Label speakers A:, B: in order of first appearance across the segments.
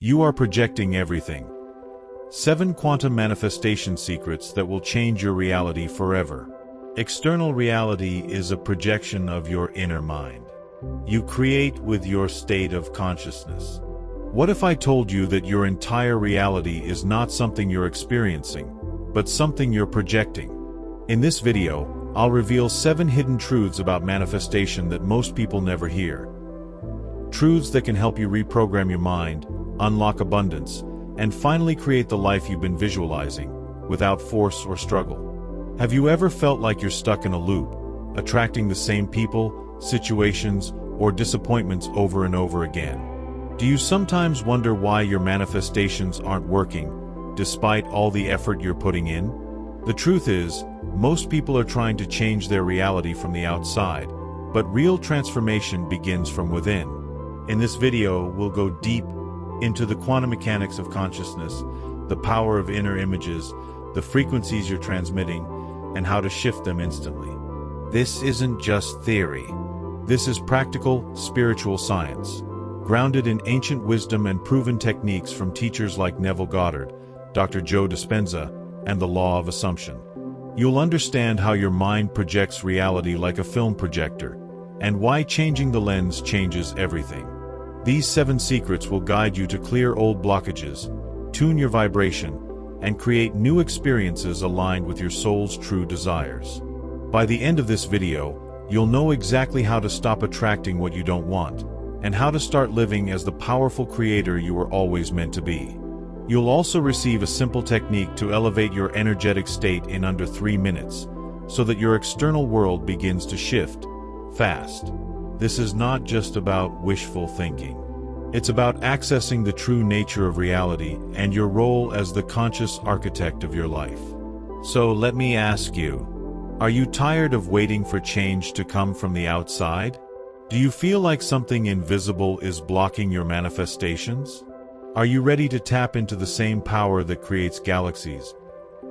A: You are projecting everything. 7 quantum manifestation secrets that will change your reality forever. External reality is a projection of your inner mind. You create with your state of consciousness. What if I told you that your entire reality is not something you're experiencing, but something you're projecting? In this video, I'll reveal 7 hidden truths about manifestation that most people never hear. Truths that can help you reprogram your mind, unlock abundance, and finally create the life you've been visualizing, without force or struggle. Have you ever felt like you're stuck in a loop, attracting the same people, situations, or disappointments over and over again? Do you sometimes wonder why your manifestations aren't working, despite all the effort you're putting in? The truth is, most people are trying to change their reality from the outside, but real transformation begins from within. In this video, we'll go deep into the quantum mechanics of consciousness, the power of inner images, the frequencies you're transmitting, and how to shift them instantly. This isn't just theory. This is practical, spiritual science, grounded in ancient wisdom and proven techniques from teachers like Neville Goddard, Dr. Joe Dispenza, and the law of assumption. You'll understand how your mind projects reality like a film projector, and why changing the lens changes everything. These 7 secrets will guide you to clear old blockages, tune your vibration, and create new experiences aligned with your soul's true desires. By the end of this video, you'll know exactly how to stop attracting what you don't want, and how to start living as the powerful creator you were always meant to be. You'll also receive a simple technique to elevate your energetic state in under 3 minutes, so that your external world begins to shift fast. This is not just about wishful thinking. It's about accessing the true nature of reality and your role as the conscious architect of your life. So let me ask you, are you tired of waiting for change to come from the outside? Do you feel like something invisible is blocking your manifestations? Are you ready to tap into the same power that creates galaxies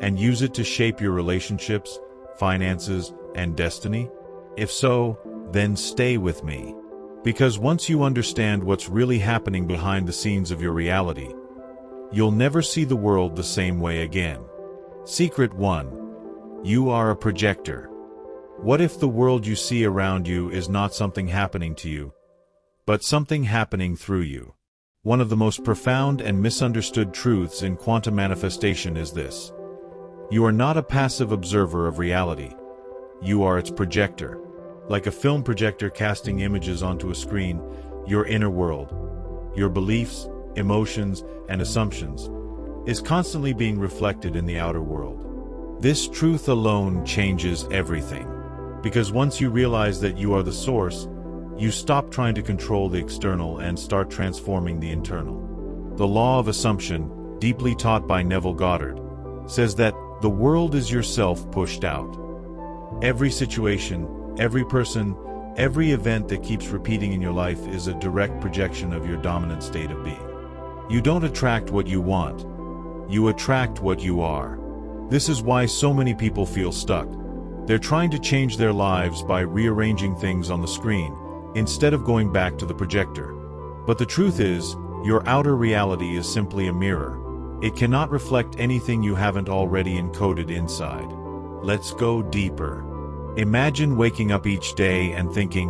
A: and use it to shape your relationships, finances, and destiny? If so, then stay with me. Because once you understand what's really happening behind the scenes of your reality, you'll never see the world the same way again. Secret 1. You are a projector. What if the world you see around you is not something happening to you, but something happening through you? One of the most profound and misunderstood truths in quantum manifestation is this: you are not a passive observer of reality. You are its projector. Like a film projector casting images onto a screen, your inner world, your beliefs, emotions, and assumptions, is constantly being reflected in the outer world. This truth alone changes everything. Because once you realize that you are the source, you stop trying to control the external and start transforming the internal. The law of assumption, deeply taught by Neville Goddard, says that the world is yourself pushed out. Every situation, every person, every event that keeps repeating in your life is a direct projection of your dominant state of being. You don't attract what you want. You attract what you are. This is why so many people feel stuck. They're trying to change their lives by rearranging things on the screen, instead of going back to the projector. But the truth is, your outer reality is simply a mirror. It cannot reflect anything you haven't already encoded inside. Let's go deeper. Imagine waking up each day and thinking,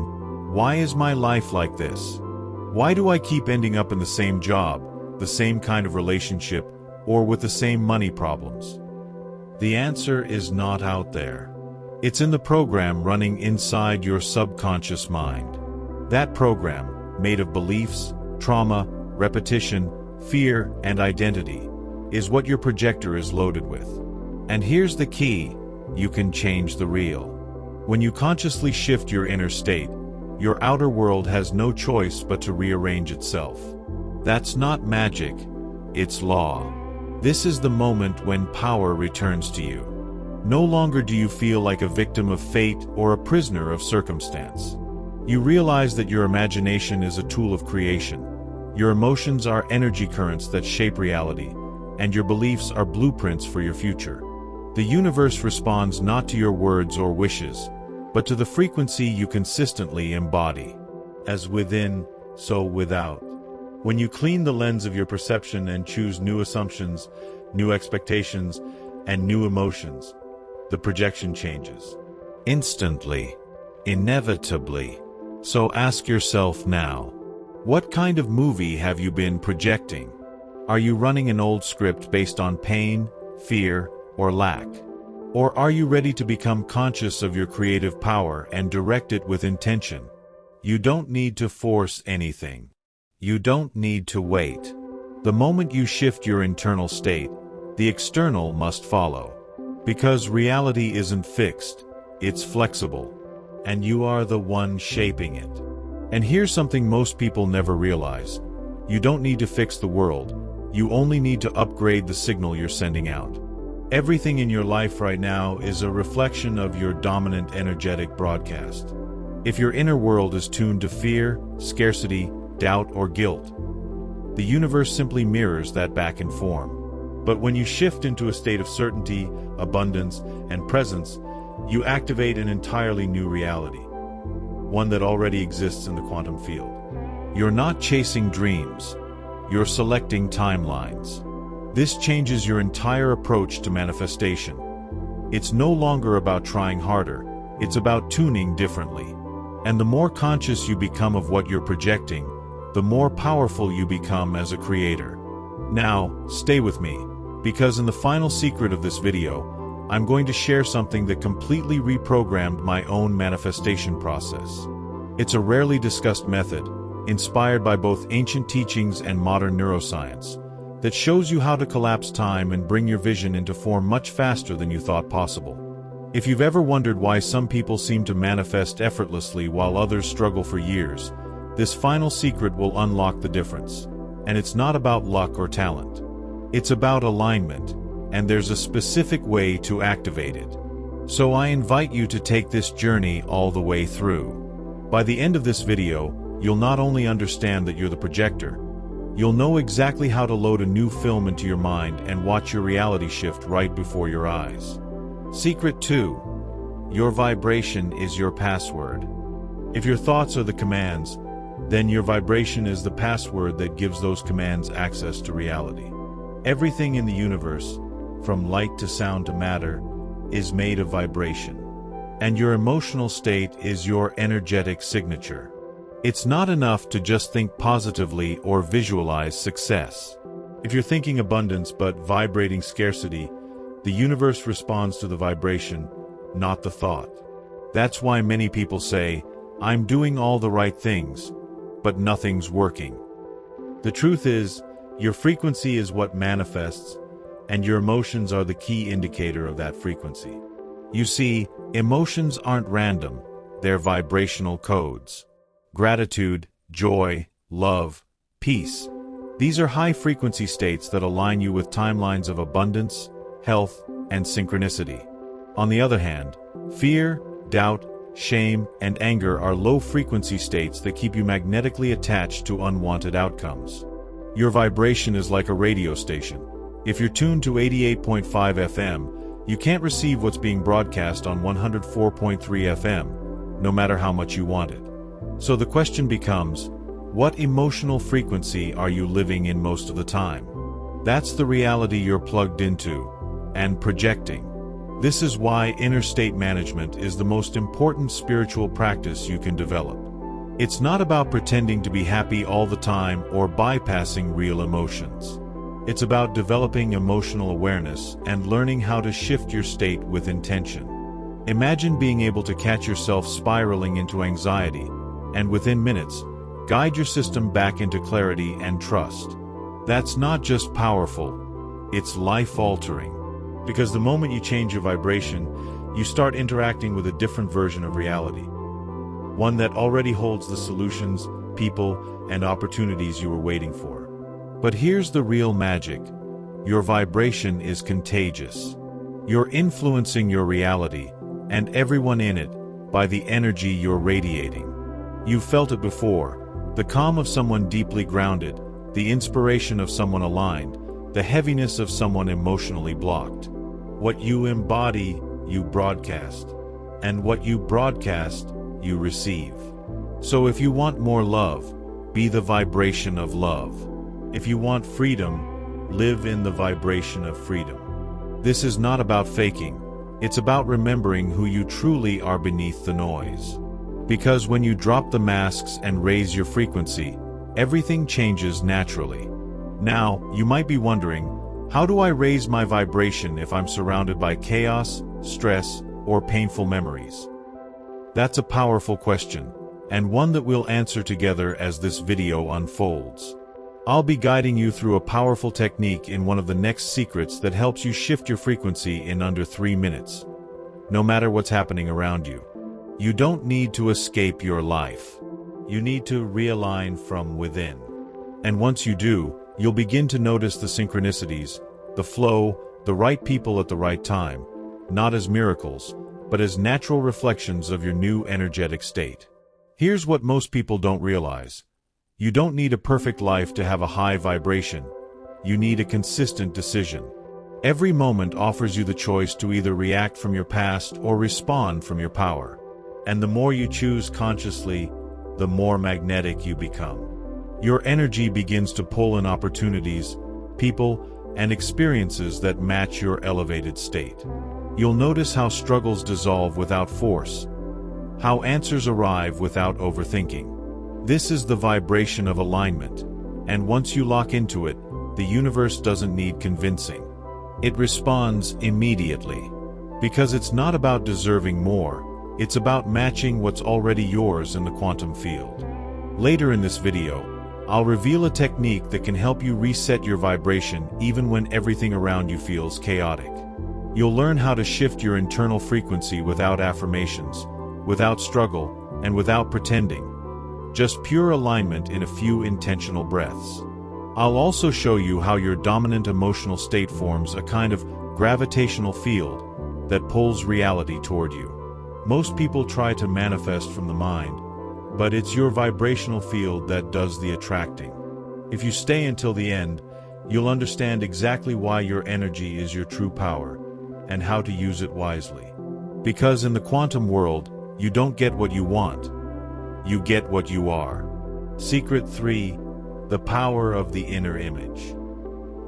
A: why is my life like this? Why do I keep ending up in the same job, the same kind of relationship, or with the same money problems? The answer is not out there. It's in the program running inside your subconscious mind. That program, made of beliefs, trauma, repetition, fear, and identity, is what your projector is loaded with. And here's the key: you can change the real. When you consciously shift your inner state, your outer world has no choice but to rearrange itself. That's not magic, it's law. This is the moment when power returns to you. No longer do you feel like a victim of fate or a prisoner of circumstance. You realize that your imagination is a tool of creation. Your emotions are energy currents that shape reality, and your beliefs are blueprints for your future. The universe responds not to your words or wishes, but to the frequency you consistently embody. As within, so without. When you clean the lens of your perception and choose new assumptions, new expectations, and new emotions, the projection changes. Instantly. Inevitably. So ask yourself now, what kind of movie have you been projecting? Are you running an old script based on pain, fear, or lack? Or are you ready to become conscious of your creative power and direct it with intention? You don't need to force anything. You don't need to wait. The moment you shift your internal state, the external must follow. Because reality isn't fixed, it's flexible. And you are the one shaping it. And here's something most people never realize. You don't need to fix the world. You only need to upgrade the signal you're sending out. Everything in your life right now is a reflection of your dominant energetic broadcast. If your inner world is tuned to fear, scarcity, doubt, or guilt, the universe simply mirrors that back in form. But when you shift into a state of certainty, abundance, and presence, you activate an entirely new reality, one that already exists in the quantum field. You're not chasing dreams, you're selecting timelines. This changes your entire approach to manifestation. It's no longer about trying harder, it's about tuning differently. And the more conscious you become of what you're projecting, the more powerful you become as a creator. Now, stay with me, because in the final secret of this video, I'm going to share something that completely reprogrammed my own manifestation process. It's a rarely discussed method, inspired by both ancient teachings and modern neuroscience, that shows you how to collapse time and bring your vision into form much faster than you thought possible. If you've ever wondered why some people seem to manifest effortlessly while others struggle for years, this final secret will unlock the difference. And it's not about luck or talent. It's about alignment. And there's a specific way to activate it. So I invite you to take this journey all the way through. By the end of this video, you'll not only understand that you're the projector, you'll know exactly how to load a new film into your mind and watch your reality shift right before your eyes. Secret 2. Your vibration is your password. If your thoughts are the commands, then your vibration is the password that gives those commands access to reality. Everything in the universe, from light to sound to matter, is made of vibration. And your emotional state is your energetic signature. It's not enough to just think positively or visualize success. If you're thinking abundance but vibrating scarcity, the universe responds to the vibration, not the thought. That's why many people say, "I'm doing all the right things, but nothing's working." The truth is, your frequency is what manifests, and your emotions are the key indicator of that frequency. You see, emotions aren't random, they're vibrational codes. Gratitude, joy, love, peace. These are high-frequency states that align you with timelines of abundance, health, and synchronicity. On the other hand, fear, doubt, shame, and anger are low-frequency states that keep you magnetically attached to unwanted outcomes. Your vibration is like a radio station. If you're tuned to 88.5 FM, you can't receive what's being broadcast on 104.3 FM, no matter how much you want it. So the question becomes, what emotional frequency are you living in most of the time? That's the reality you're plugged into and projecting. This is why inner state management is the most important spiritual practice you can develop. It's not about pretending to be happy all the time or bypassing real emotions. It's about developing emotional awareness and learning how to shift your state with intention. Imagine being able to catch yourself spiraling into anxiety, and within minutes, guide your system back into clarity and trust. That's not just powerful, it's life-altering. Because the moment you change your vibration, you start interacting with a different version of reality. One that already holds the solutions, people, and opportunities you were waiting for. But here's the real magic. Your vibration is contagious. You're influencing your reality, and everyone in it, by the energy you're radiating. You've felt it before, the calm of someone deeply grounded, the inspiration of someone aligned, the heaviness of someone emotionally blocked. What you embody, you broadcast. And what you broadcast, you receive. So if you want more love, be the vibration of love. If you want freedom, live in the vibration of freedom. This is not about faking. It's about remembering who you truly are beneath the noise. Because when you drop the masks and raise your frequency, everything changes naturally. Now, you might be wondering, how do I raise my vibration if I'm surrounded by chaos, stress, or painful memories? That's a powerful question, and one that we'll answer together as this video unfolds. I'll be guiding you through a powerful technique in one of the next secrets that helps you shift your frequency in under 3 minutes. No matter what's happening around you. You don't need to escape your life. You need to realign from within. And once you do, you'll begin to notice the synchronicities, the flow, the right people at the right time, not as miracles, but as natural reflections of your new energetic state. Here's what most people don't realize. You don't need a perfect life to have a high vibration. You need a consistent decision. Every moment offers you the choice to either react from your past or respond from your power. And the more you choose consciously, the more magnetic you become. Your energy begins to pull in opportunities, people, and experiences that match your elevated state. You'll notice how struggles dissolve without force, how answers arrive without overthinking. This is the vibration of alignment, and once you lock into it, the universe doesn't need convincing. It responds immediately. Because it's not about deserving more, it's about matching what's already yours in the quantum field. Later in this video, I'll reveal a technique that can help you reset your vibration even when everything around you feels chaotic. You'll learn how to shift your internal frequency without affirmations, without struggle, and without pretending. Just pure alignment in a few intentional breaths. I'll also show you how your dominant emotional state forms a kind of gravitational field that pulls reality toward you. Most people try to manifest from the mind, but it's your vibrational field that does the attracting. If you stay until the end, you'll understand exactly why your energy is your true power and how to use it wisely. Because in the quantum world, you don't get what you want, you get what you are. Secret 3. The power of the inner image.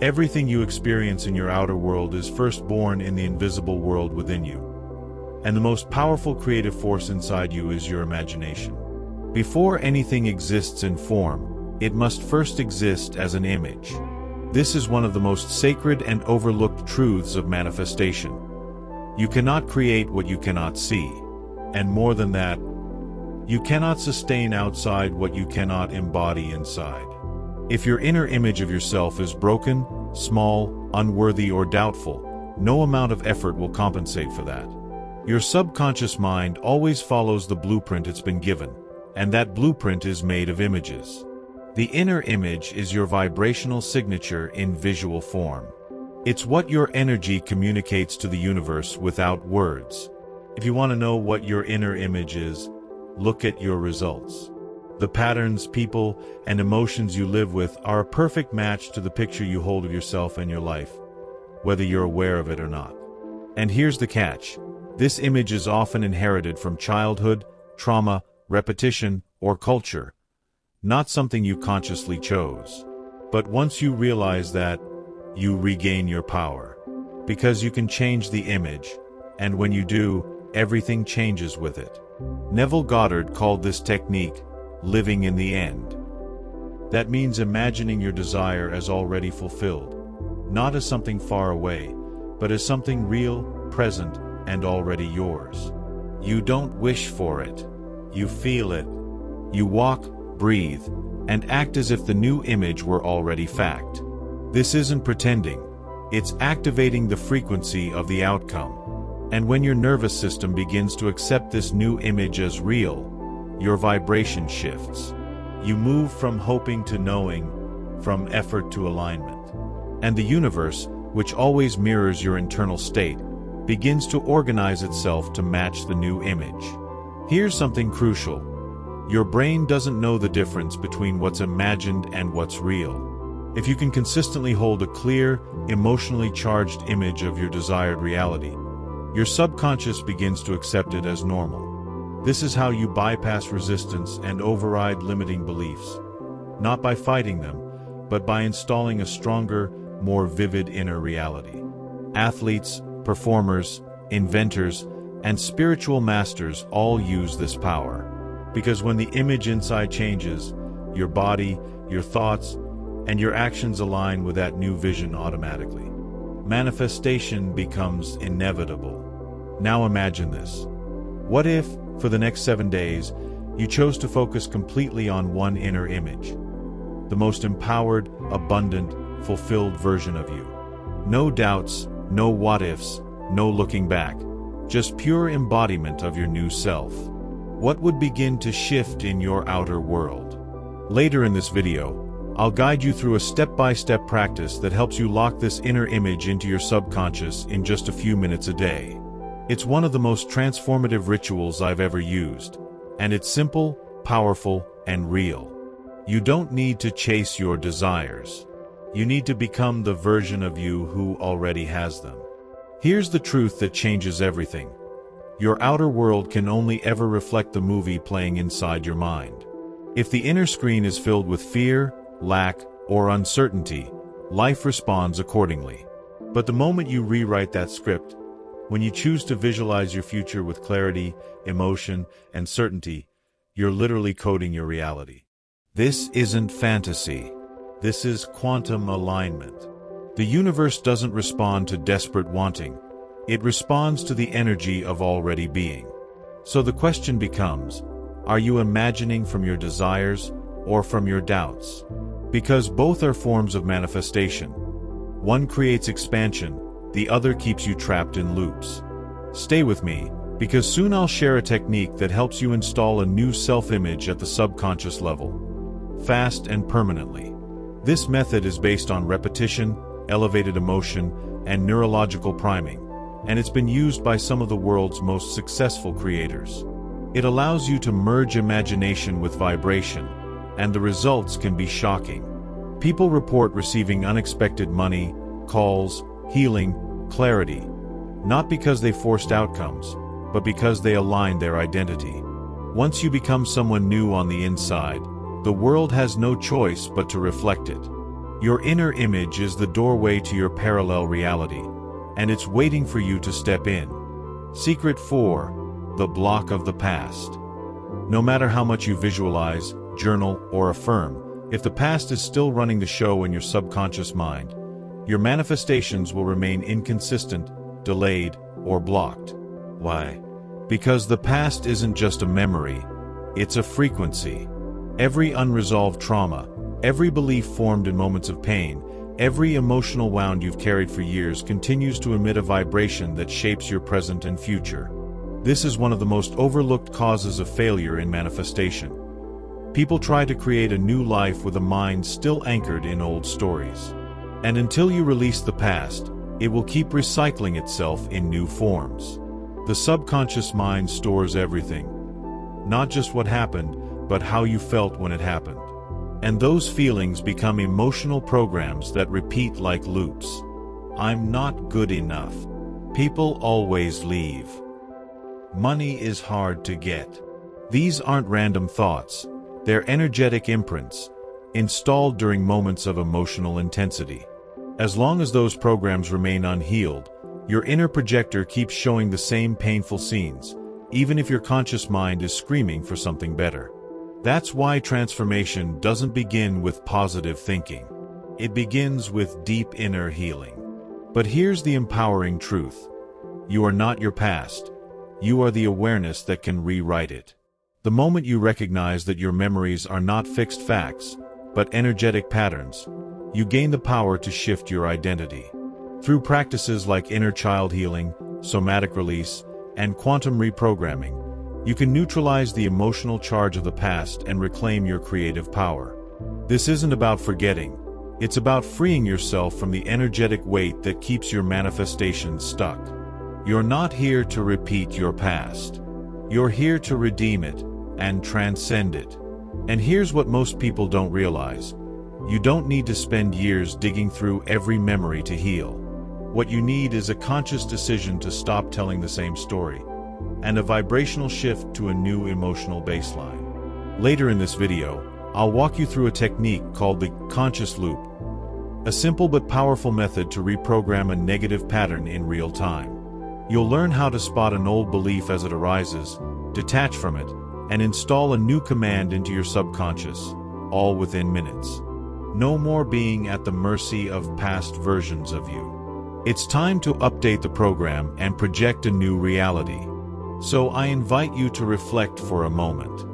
A: Everything you experience in your outer world is first born in the invisible world within you. And the most powerful creative force inside you is your imagination. Before anything exists in form, it must first exist as an image. This is one of the most sacred and overlooked truths of manifestation. You cannot create what you cannot see. And more than that, you cannot sustain outside what you cannot embody inside. If your inner image of yourself is broken, small, unworthy, or doubtful, no amount of effort will compensate for that. Your subconscious mind always follows the blueprint it's been given, and that blueprint is made of images. The inner image is your vibrational signature in visual form. It's what your energy communicates to the universe without words. If you want to know what your inner image is, look at your results. The patterns, people, and emotions you live with are a perfect match to the picture you hold of yourself and your life, whether you're aware of it or not. And here's the catch. This image is often inherited from childhood, trauma, repetition, or culture, not something you consciously chose. But once you realize that, you regain your power. Because you can change the image, and when you do, everything changes with it. Neville Goddard called this technique living in the end. That means imagining your desire as already fulfilled, not as something far away, but as something real, present, and already yours. You don't wish for it. You feel it. You walk, breathe, and act as if the new image were already fact. This isn't pretending. It's activating the frequency of the outcome. And when your nervous system begins to accept this new image as real, your vibration shifts. You move from hoping to knowing, from effort to alignment. And the universe, which always mirrors your internal state, begins to organize itself to match the new image. Here's something crucial. Your brain doesn't know the difference between what's imagined and what's real. If you can consistently hold a clear, emotionally charged image of your desired reality, your subconscious begins to accept it as normal. This is how you bypass resistance and override limiting beliefs. not by fighting them, but by installing a stronger, more vivid inner reality. Athletes, performers, inventors, and spiritual masters all use this power. Because when the image inside changes, your body, your thoughts, and your actions align with that new vision automatically. Manifestation becomes inevitable. Now imagine this. What if, for the next 7 days, you chose to focus completely on one inner image? The most empowered, abundant, fulfilled version of you. No doubts, no what-ifs, no looking back. Just pure embodiment of your new self. What would begin to shift in your outer world? Later in this video, I'll guide you through a step-by-step practice that helps you lock this inner image into your subconscious in just a few minutes a day. It's one of the most transformative rituals I've ever used, and it's simple, powerful, and real. You don't need to chase your desires. You need to become the version of you who already has them. Here's the truth that changes everything. Your outer world can only ever reflect the movie playing inside your mind. If the inner screen is filled with fear, lack, or uncertainty, life responds accordingly. But the moment you rewrite that script, when you choose to visualize your future with clarity, emotion, and certainty, you're literally coding your reality. This isn't fantasy. This is quantum alignment. The universe doesn't respond to desperate wanting. It responds to the energy of already being. So the question becomes, are you imagining from your desires or from your doubts? Because both are forms of manifestation. One creates expansion, the other keeps you trapped in loops. Stay with me, because soon I'll share a technique that helps you install a new self-image at the subconscious level, fast and permanently. This method is based on repetition, elevated emotion, and neurological priming, and it's been used by some of the world's most successful creators. It allows you to merge imagination with vibration, and the results can be shocking. People report receiving unexpected money, calls, healing, clarity, not because they forced outcomes, but because they aligned their identity. Once you become someone new on the inside, the world has no choice but to reflect it. Your inner image is the doorway to your parallel reality, and it's waiting for you to step in. Secret 4. The block of the past. No matter how much you visualize, journal, or affirm, if the past is still running the show in your subconscious mind, your manifestations will remain inconsistent, delayed, or blocked. Why? Because the past isn't just a memory, it's a frequency. Every unresolved trauma, every belief formed in moments of pain, every emotional wound you've carried for years continues to emit a vibration that shapes your present and future. This is one of the most overlooked causes of failure in manifestation. People try to create a new life with a mind still anchored in old stories. And until you release the past, it will keep recycling itself in new forms. The subconscious mind stores everything. Not just what happened, but how you felt when it happened. And those feelings become emotional programs that repeat like loops. I'm not good enough. People always leave. Money is hard to get. These aren't random thoughts. They're energetic imprints, installed during moments of emotional intensity. As long as those programs remain unhealed, your inner projector keeps showing the same painful scenes, even if your conscious mind is screaming for something better. That's why transformation doesn't begin with positive thinking. It begins with deep inner healing. But here's the empowering truth. You are not your past. You are the awareness that can rewrite it. The moment you recognize that your memories are not fixed facts, but energetic patterns, you gain the power to shift your identity. Through practices like inner child healing, somatic release, and quantum reprogramming, you can neutralize the emotional charge of the past and reclaim your creative power. This isn't about forgetting. It's about freeing yourself from the energetic weight that keeps your manifestations stuck. You're not here to repeat your past. You're here to redeem it and transcend it. And here's what most people don't realize. You don't need to spend years digging through every memory to heal. What you need is a conscious decision to stop telling the same story, and a vibrational shift to a new emotional baseline. Later in this video, I'll walk you through a technique called the conscious loop, a simple but powerful method to reprogram a negative pattern in real time. You'll learn how to spot an old belief as it arises, detach from it, and install a new command into your subconscious, all within minutes. No more being at the mercy of past versions of you. It's time to update the program and project a new reality. So I invite you to reflect for a moment.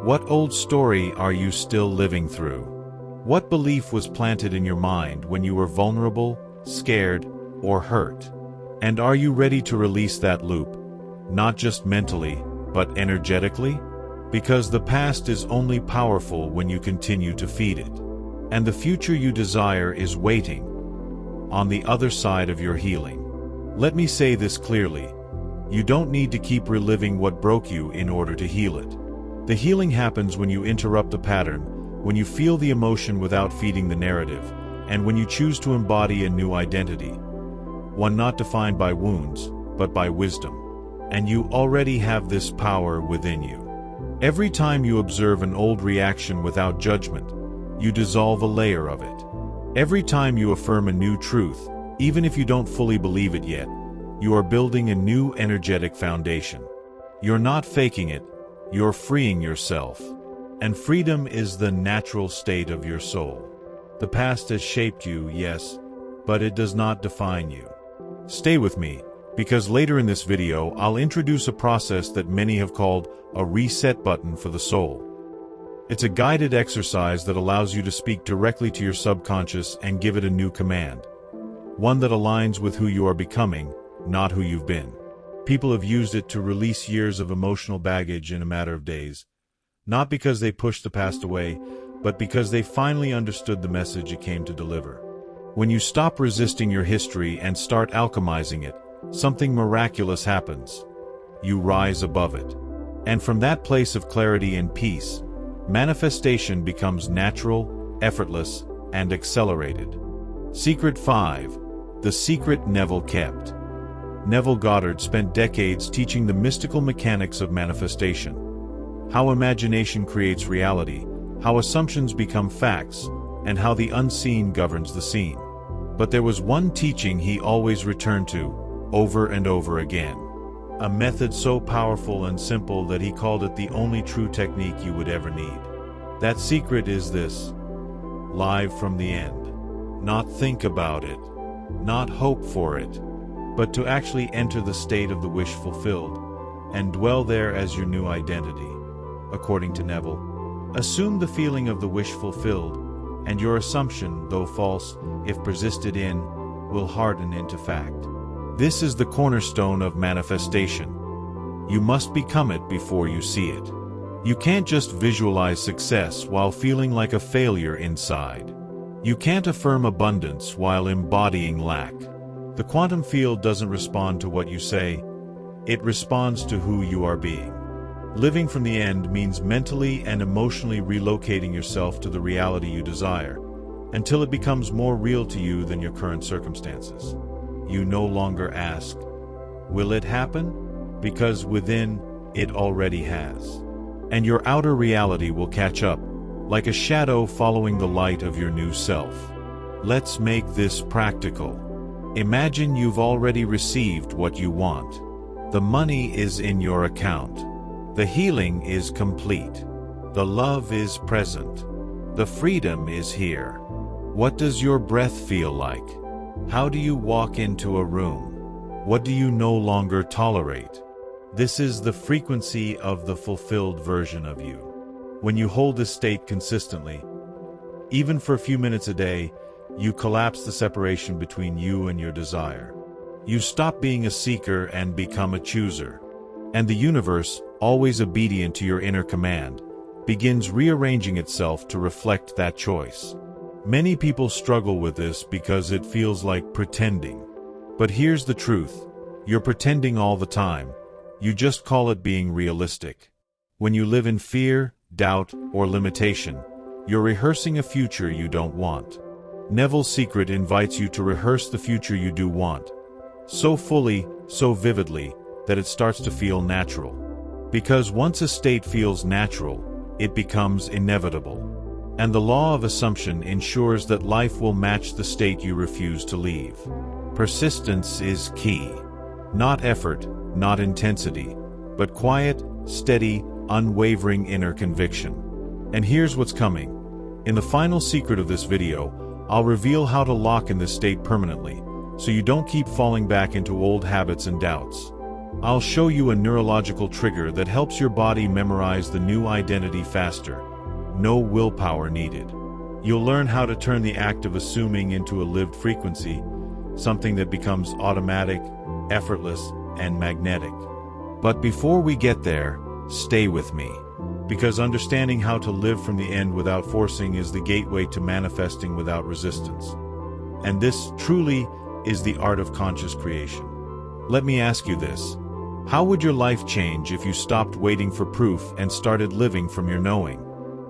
A: What old story are you still living through? What belief was planted in your mind when you were vulnerable, scared, or hurt? And are you ready to release that loop, not just mentally, but energetically? Because the past is only powerful when you continue to feed it. And the future you desire is waiting on the other side of your healing. Let me say this clearly. You don't need to keep reliving what broke you in order to heal it. The healing happens when you interrupt the pattern, when you feel the emotion without feeding the narrative, and when you choose to embody a new identity. One not defined by wounds, but by wisdom. And you already have this power within you. Every time you observe an old reaction without judgment, you dissolve a layer of it. Every time you affirm a new truth, even if you don't fully believe it yet, you are building a new energetic foundation. You're not faking it, you're freeing yourself. And freedom is the natural state of your soul. The past has shaped you, yes, but it does not define you. Stay with me, because later in this video I'll introduce a process that many have called a reset button for the soul. It's a guided exercise that allows you to speak directly to your subconscious and give it a new command. One that aligns with who you are becoming, not who you've been. People have used it to release years of emotional baggage in a matter of days. Not because they pushed the past away, but because they finally understood the message it came to deliver. When you stop resisting your history and start alchemizing it, something miraculous happens. You rise above it. And from that place of clarity and peace, manifestation becomes natural, effortless, and accelerated. Secret 5. The secret Neville kept. Neville Goddard spent decades teaching the mystical mechanics of manifestation. How imagination creates reality, how assumptions become facts, and how the unseen governs the seen. But there was one teaching he always returned to, over and over again. A method so powerful and simple that he called it the only true technique you would ever need. That secret is this: live from the end. Not think about it, not hope for it, but to actually enter the state of the wish fulfilled, and dwell there as your new identity. According to Neville, assume the feeling of the wish fulfilled, and your assumption, though false, if persisted in, will harden into fact. This is the cornerstone of manifestation. You must become it before you see it. You can't just visualize success while feeling like a failure inside. You can't affirm abundance while embodying lack. The quantum field doesn't respond to what you say, it responds to who you are being. Living from the end means mentally and emotionally relocating yourself to the reality you desire, until it becomes more real to you than your current circumstances. You no longer ask, will it happen? Because within, it already has. And your outer reality will catch up, like a shadow following the light of your new self. Let's make this practical. Imagine you've already received what you want. The money is in your account. The healing is complete. The love is present. The freedom is here. What does your breath feel like? How do you walk into a room? What do you no longer tolerate? This is the frequency of the fulfilled version of you. When you hold this state consistently, even for a few minutes a day, you collapse the separation between you and your desire. You stop being a seeker and become a chooser. And the universe, always obedient to your inner command, begins rearranging itself to reflect that choice. Many people struggle with this because it feels like pretending. But here's the truth. You're pretending all the time. You just call it being realistic. When you live in fear, doubt, or limitation, you're rehearsing a future you don't want. Neville's secret invites you to rehearse the future you do want, so fully, so vividly, that it starts to feel natural. Because once a state feels natural, it becomes inevitable. And the law of assumption ensures that life will match the state you refuse to leave. Persistence is key. Not effort, not intensity, but quiet, steady, unwavering inner conviction. And here's what's coming. In the final secret of this video, I'll reveal how to lock in this state permanently, so you don't keep falling back into old habits and doubts. I'll show you a neurological trigger that helps your body memorize the new identity faster. No willpower needed. You'll learn how to turn the act of assuming into a lived frequency, something that becomes automatic, effortless, and magnetic. But before we get there, stay with me. Because understanding how to live from the end without forcing is the gateway to manifesting without resistance. And this, truly, is the art of conscious creation. Let me ask you this. How would your life change if you stopped waiting for proof and started living from your knowing?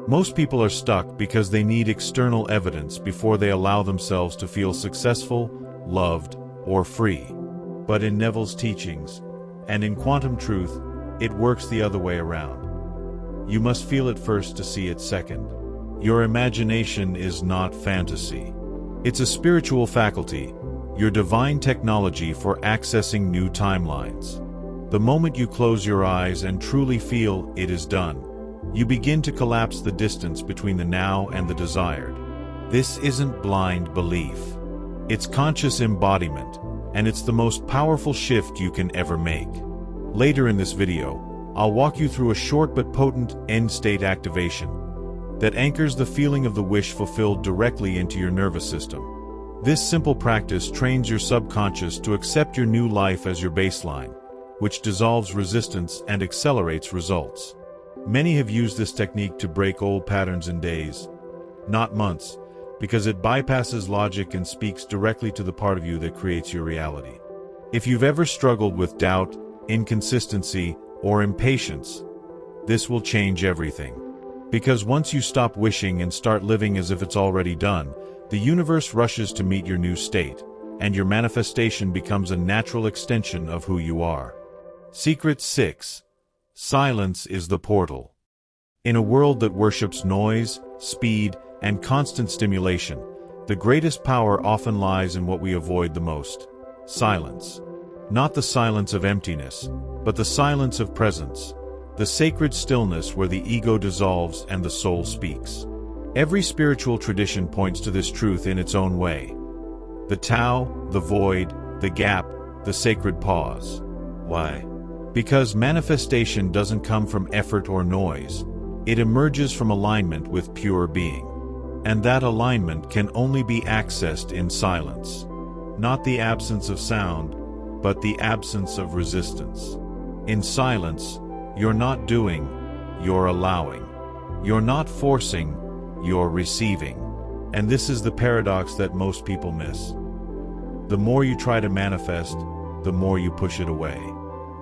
A: Most people are stuck because they need external evidence before they allow themselves to feel successful, loved, or free. But in Neville's teachings, and in quantum truth, it works the other way around. You must feel it first to see it second. Your imagination is not fantasy. It's a spiritual faculty, your divine technology for accessing new timelines. The moment you close your eyes and truly feel it is done, you begin to collapse the distance between the now and the desired. This isn't blind belief. It's conscious embodiment, and it's the most powerful shift you can ever make. Later in this video, I'll walk you through a short but potent end-state activation that anchors the feeling of the wish fulfilled directly into your nervous system. This simple practice trains your subconscious to accept your new life as your baseline, which dissolves resistance and accelerates results. Many have used this technique to break old patterns in days, not months, because it bypasses logic and speaks directly to the part of you that creates your reality. If you've ever struggled with doubt, inconsistency, or impatience, this will change everything. Because once you stop wishing and start living as if it's already done, the universe rushes to meet your new state, and your manifestation becomes a natural extension of who you are. Secret 6. Silence is the portal. In a world that worships noise, speed, and constant stimulation, the greatest power often lies in what we avoid the most: silence. Not the silence of emptiness, but the silence of presence, the sacred stillness where the ego dissolves and the soul speaks. Every spiritual tradition points to this truth in its own way. The Tao, the void, the gap, the sacred pause. Why? Because manifestation doesn't come from effort or noise. It emerges from alignment with pure being. And that alignment can only be accessed in silence. Not the absence of sound, but the absence of resistance. In silence, you're not doing, you're allowing. You're not forcing, you're receiving. And this is the paradox that most people miss. The more you try to manifest, the more you push it away.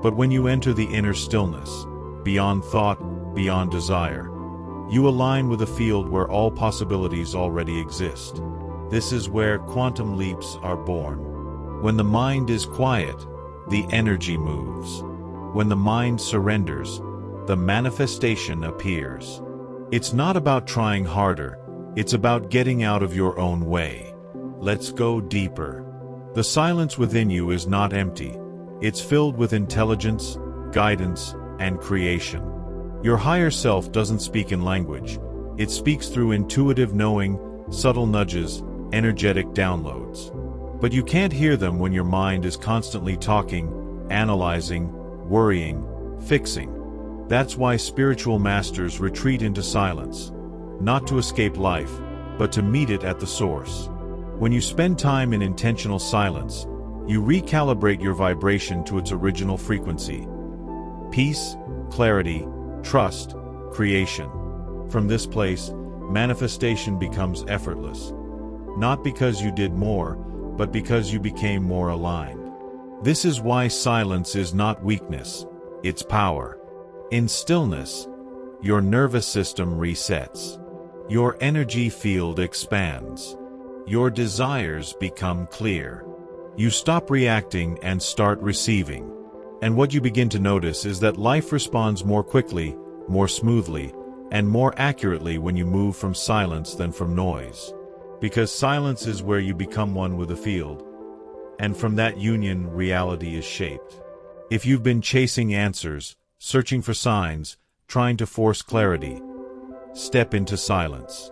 A: But when you enter the inner stillness, beyond thought, beyond desire, you align with a field where all possibilities already exist. This is where quantum leaps are born. When the mind is quiet, the energy moves. When the mind surrenders, the manifestation appears. It's not about trying harder, it's about getting out of your own way. Let's go deeper. The silence within you is not empty. It's filled with intelligence, guidance, and creation. Your higher self doesn't speak in language. It speaks through intuitive knowing, subtle nudges, energetic downloads. But you can't hear them when your mind is constantly talking, analyzing, worrying, fixing. That's why spiritual masters retreat into silence, not to escape life, but to meet it at the source. When you spend time in intentional silence, you recalibrate your vibration to its original frequency. Peace, clarity, trust, creation. From this place, manifestation becomes effortless. Not because you did more, but because you became more aligned. This is why silence is not weakness, it's power. In stillness, your nervous system resets. Your energy field expands. Your desires become clear. You stop reacting and start receiving. And what you begin to notice is that life responds more quickly, more smoothly, and more accurately when you move from silence than from noise. Because silence is where you become one with the field, and from that union, reality is shaped. If you've been chasing answers, searching for signs, trying to force clarity, step into silence.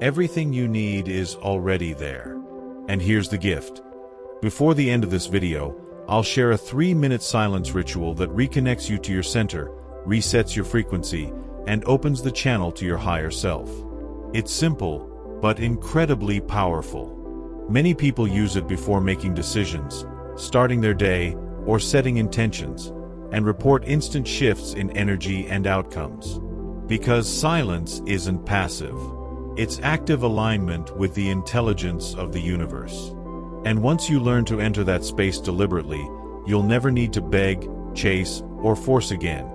A: Everything you need is already there. And here's the gift. Before the end of this video, I'll share a 3-minute silence ritual that reconnects you to your center, resets your frequency, and opens the channel to your higher self. It's simple, but incredibly powerful. Many people use it before making decisions, starting their day, or setting intentions, and report instant shifts in energy and outcomes. Because silence isn't passive. It's active alignment with the intelligence of the universe. And once you learn to enter that space deliberately, you'll never need to beg, chase, or force again.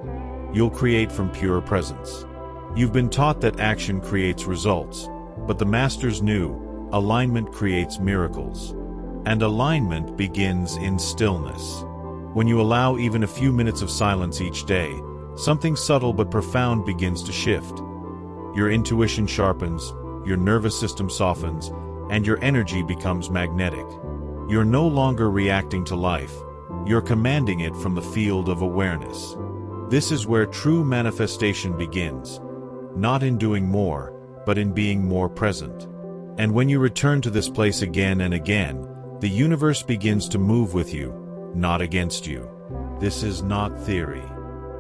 A: You'll create from pure presence. You've been taught that action creates results, but the masters knew alignment creates miracles. And alignment begins in stillness. When you allow even a few minutes of silence each day, something subtle but profound begins to shift. Your intuition sharpens, your nervous system softens, and your energy becomes magnetic. You're no longer reacting to life, you're commanding it from the field of awareness. This is where true manifestation begins, not in doing more, but in being more present. And when you return to this place again and again, the universe begins to move with you, not against you. This is not theory.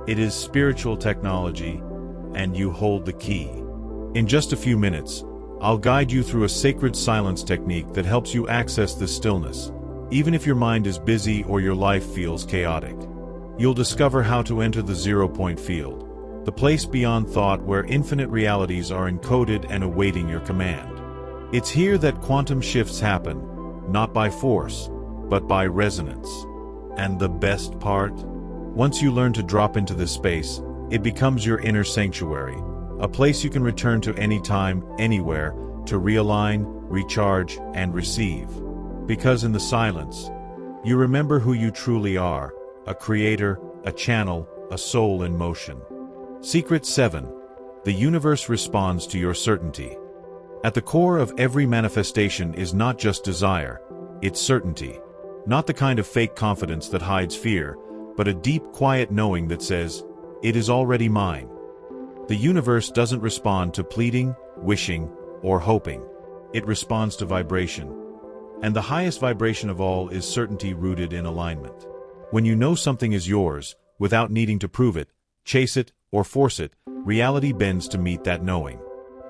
A: It is spiritual technology, and you hold the key. In just a few minutes, I'll guide you through a sacred silence technique that helps you access this stillness, even if your mind is busy or your life feels chaotic. You'll discover how to enter the zero-point field, the place beyond thought where infinite realities are encoded and awaiting your command. It's here that quantum shifts happen, not by force, but by resonance. And the best part? Once you learn to drop into this space, it becomes your inner sanctuary, a place you can return to anytime, anywhere, to realign, recharge, and receive. Because in the silence, you remember who you truly are, a creator, a channel, a soul in motion. Secret 7. The universe responds to your certainty. At the core of every manifestation is not just desire, it's certainty. Not the kind of fake confidence that hides fear, but a deep, quiet knowing that says, "It is already mine." The universe doesn't respond to pleading, wishing, or hoping. It responds to vibration. And the highest vibration of all is certainty rooted in alignment. When you know something is yours, without needing to prove it, chase it, or force it, reality bends to meet that knowing.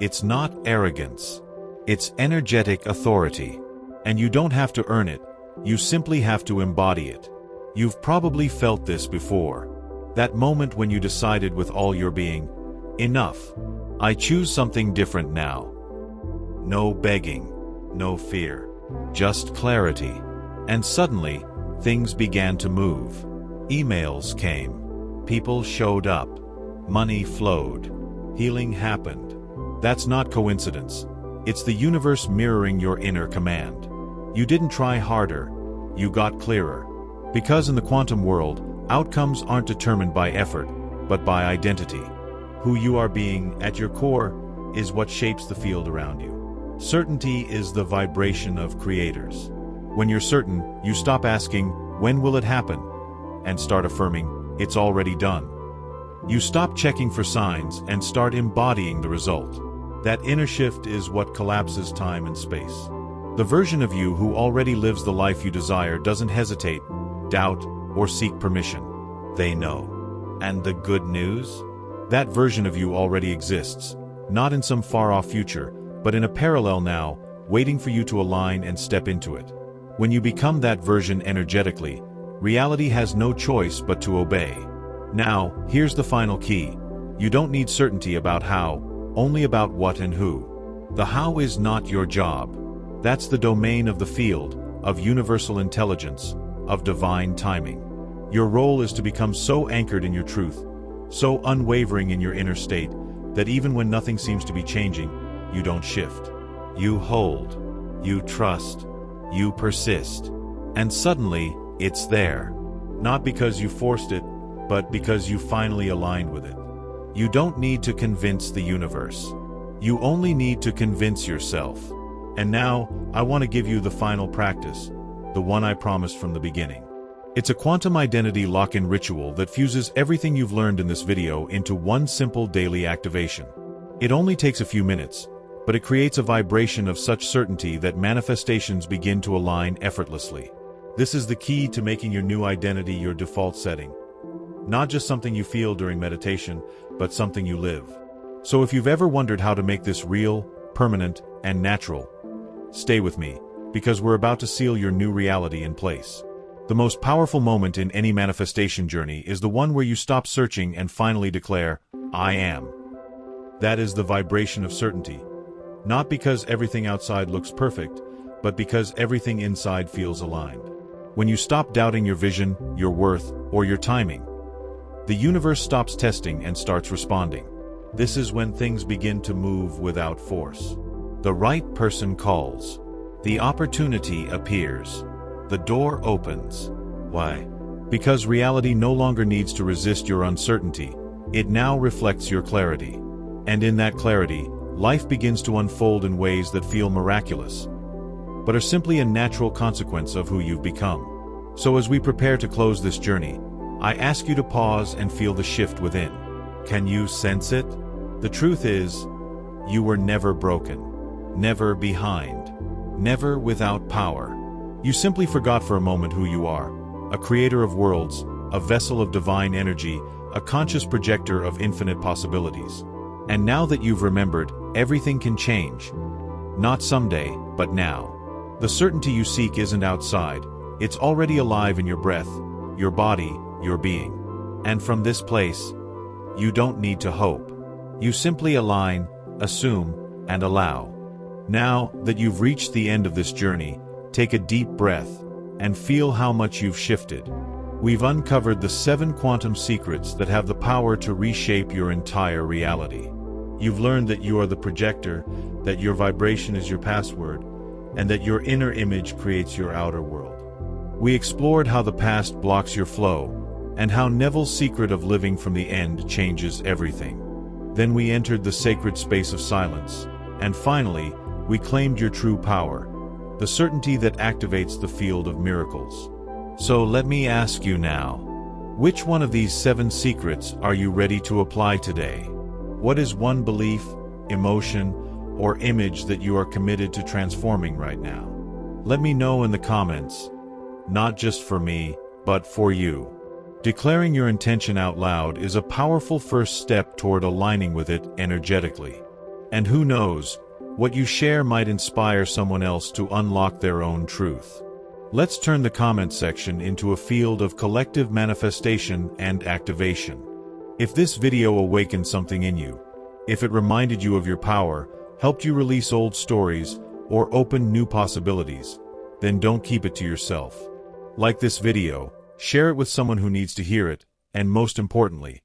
A: It's not arrogance. It's energetic authority. And you don't have to earn it, you simply have to embody it. You've probably felt this before. That moment when you decided with all your being, enough. I choose something different now. No begging, no fear, just clarity. And suddenly, things began to move. Emails came. People showed up. Money flowed. Healing happened. That's not coincidence. It's the universe mirroring your inner command. You didn't try harder. You got clearer. Because in the quantum world, outcomes aren't determined by effort, but by identity. Who you are being, at your core, is what shapes the field around you. Certainty is the vibration of creators. When you're certain, you stop asking, "When will it happen?" and start affirming, "It's already done." You stop checking for signs and start embodying the result. That inner shift is what collapses time and space. The version of you who already lives the life you desire doesn't hesitate, doubt, or seek permission. They know. And the good news? That version of you already exists, not in some far-off future, but in a parallel now, waiting for you to align and step into it. When you become that version energetically, reality has no choice but to obey. Now, here's the final key. You don't need certainty about how, only about what and who. The how is not your job. That's the domain of the field, of universal intelligence, of divine timing. Your role is to become so anchored in your truth, so unwavering in your inner state, that even when nothing seems to be changing, you don't shift. You hold. You trust. You persist. And suddenly, it's there. Not because you forced it, but because you finally aligned with it. You don't need to convince the universe. You only need to convince yourself. And now, I want to give you the final practice, the one I promised from the beginning. It's a quantum identity lock-in ritual that fuses everything you've learned in this video into one simple daily activation. It only takes a few minutes, but it creates a vibration of such certainty that manifestations begin to align effortlessly. This is the key to making your new identity your default setting. Not just something you feel during meditation, but something you live. So if you've ever wondered how to make this real, permanent, and natural, stay with me, because we're about to seal your new reality in place. The most powerful moment in any manifestation journey is the one where you stop searching and finally declare, I am. That is the vibration of certainty. Not because everything outside looks perfect, but because everything inside feels aligned. When you stop doubting your vision, your worth, or your timing, the universe stops testing and starts responding. This is when things begin to move without force. The right person calls. The opportunity appears. The door opens. Why? Because reality no longer needs to resist your uncertainty. It now reflects your clarity. And in that clarity, life begins to unfold in ways that feel miraculous, but are simply a natural consequence of who you've become. So as we prepare to close this journey, I ask you to pause and feel the shift within. Can you sense it? The truth is, you were never broken, never behind, never without power. You simply forgot for a moment who you are, a creator of worlds, a vessel of divine energy, a conscious projector of infinite possibilities. And now that you've remembered, everything can change. Not someday, but now. The certainty you seek isn't outside, it's already alive in your breath, your body, your being. And from this place, you don't need to hope. You simply align, assume, and allow. Now that you've reached the end of this journey, take a deep breath and feel how much you've shifted. We've uncovered the 7 quantum secrets that have the power to reshape your entire reality. You've learned that you are the projector, that your vibration is your password, and that your inner image creates your outer world. We explored how the past blocks your flow, and how Neville's secret of living from the end changes everything. Then we entered the sacred space of silence, and finally, we claimed your true power, the certainty that activates the field of miracles. So let me ask you now, which one of these 7 secrets are you ready to apply today? What is one belief, emotion, or image that you are committed to transforming right now? Let me know in the comments, not just for me, but for you. Declaring your intention out loud is a powerful first step toward aligning with it energetically. And who knows, what you share might inspire someone else to unlock their own truth. Let's turn the comment section into a field of collective manifestation and activation. If this video awakened something in you, if it reminded you of your power, helped you release old stories, or open new possibilities, then don't keep it to yourself. Like this video, share it with someone who needs to hear it, and most importantly,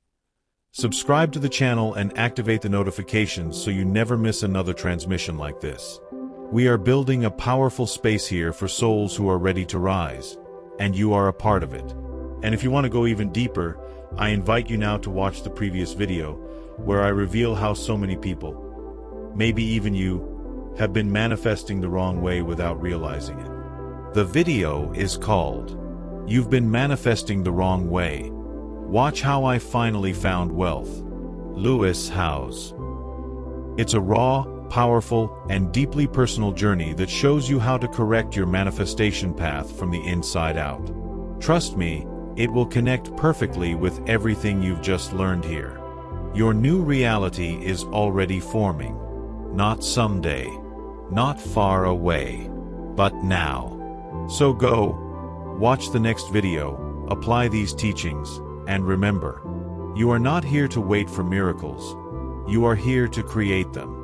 A: subscribe to the channel and activate the notifications so you never miss another transmission like this. We are building a powerful space here for souls who are ready to rise, and you are a part of it. And if you want to go even deeper, I invite you now to watch the previous video, where I reveal how so many people, maybe even you, have been manifesting the wrong way without realizing it. The video is called, You've Been Manifesting the Wrong Way. Watch How I Finally Found Wealth. Lewis Howes. It's a raw, powerful, and deeply personal journey that shows you how to correct your manifestation path from the inside out. Trust me, it will connect perfectly with everything you've just learned here. Your new reality is already forming. Not someday, not far away, but now. So go, watch the next video, apply these teachings, and remember, you are not here to wait for miracles. You are here to create them.